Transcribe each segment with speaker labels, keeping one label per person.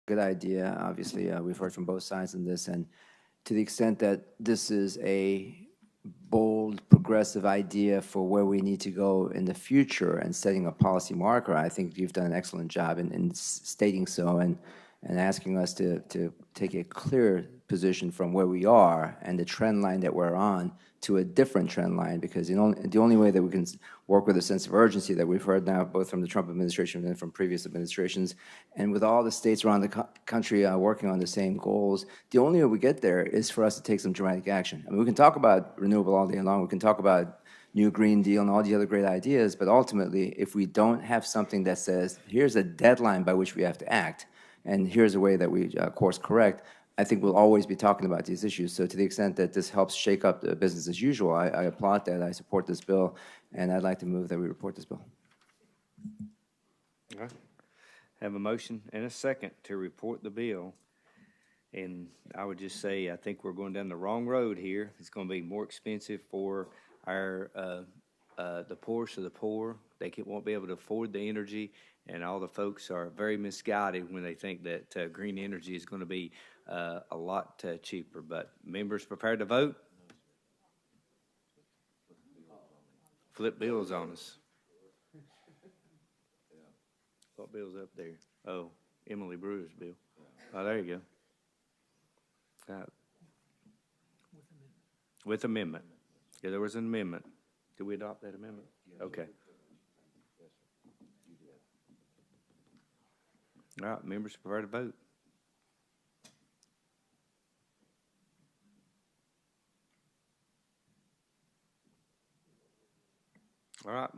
Speaker 1: good idea. Obviously, we've heard from both sides on this, and to the extent that this is a bold, progressive idea for where we need to go in the future and setting a policy marker, I think you've done an excellent job in stating so and asking us to take a clear position from where we are and the trend line that we're on to a different trend line, because the only way that we can work with a sense of urgency that we've heard now both from the Trump administration and from previous administrations, and with all the states around the country working on the same goals, the only way we get there is for us to take some dramatic action. I mean, we can talk about renewable all day long, we can talk about new Green Deal and all the other great ideas, but ultimately, if we don't have something that says, here's a deadline by which we have to act, and here's a way that we course correct, I think we'll always be talking about these issues. So to the extent that this helps shake up the business as usual, I applaud that. I support this bill, and I'd like to move that we report this bill.
Speaker 2: All right. Have a motion and a second to report the bill. And I would just say, I think we're going down the wrong road here. It's going to be more expensive for our the poorest of the poor. They won't be able to afford the energy, and all the folks are very misguided when they think that green energy is going to be a lot cheaper. But members prepared to vote? Flip bills on us. What bill's up there? Oh, Emily Brewer's bill. Oh, there you go. With amendment. Yeah, there was an amendment. Did we adopt that amendment? Okay. All right, members prepared to vote. All right,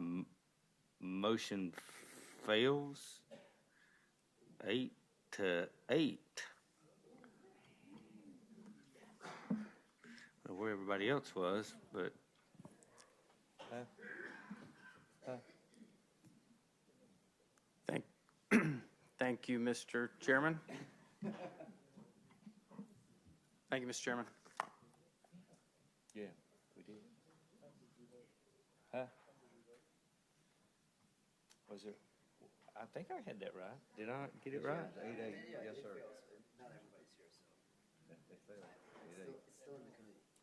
Speaker 2: motion fails 8-8. I don't know where everybody else was, but
Speaker 3: Thank you, Mr. Chairman. Thank you, Mr. Chairman.
Speaker 2: yeah, we did. Huh? Was there? I think I had that right. Did I get it right?
Speaker 4: 8-8, yes, sir.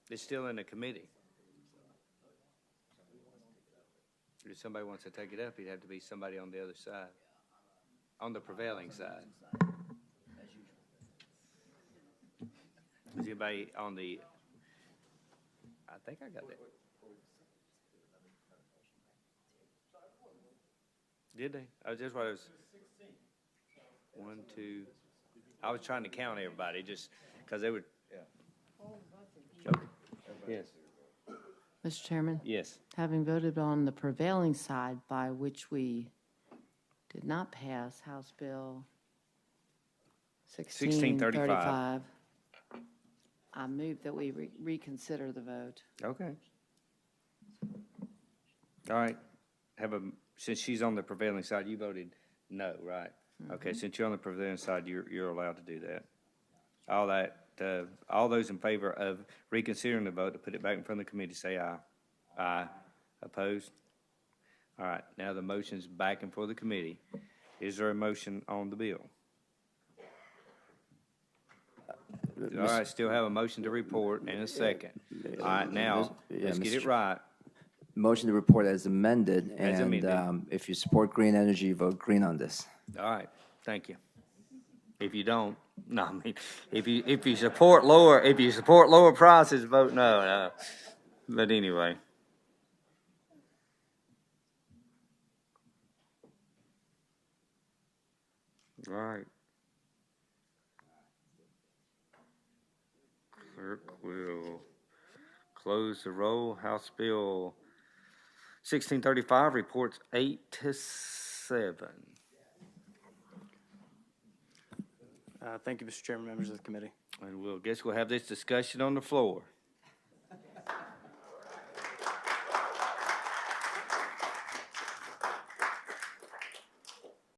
Speaker 2: It's still in the committee. If somebody wants to take it up, it'd have to be somebody on the other side, on the prevailing side. Is anybody on the? I think I got that. Did they? Oh, just what I was. 1, 2. I was trying to count everybody just because they would. Yeah. Okay. Yes.
Speaker 5: Mr. Chairman?
Speaker 2: Yes.
Speaker 5: Having voted on the prevailing side by which we did not pass House Bill 1635, I move that we reconsider the vote.
Speaker 2: Okay. All right. Since she's on the prevailing side, you voted no, right? Mm-hmm. Okay. Since you're on the prevailing side, you're allowed to do that. All those in favor of reconsidering the vote to put it back in front of the committee, say aye. Aye. Opposed? All right. Now the motion's back in for the committee. Is there a motion on the bill? All right. Still have a motion to report and a second. All right. Now let's get it right.
Speaker 1: Motion to report as amended,
Speaker 2: As amended.
Speaker 1: And if you support green energy, vote green on this.
Speaker 2: All right. Thank you. If you don't, no, I mean, if you support lower prices, vote no. But anyway. All right. Clerk will close the roll. House Bill 1635 reports 8-7.
Speaker 3: Thank you, Mr. Chairman, members of the committee.
Speaker 2: And we'll have this discussion on the floor.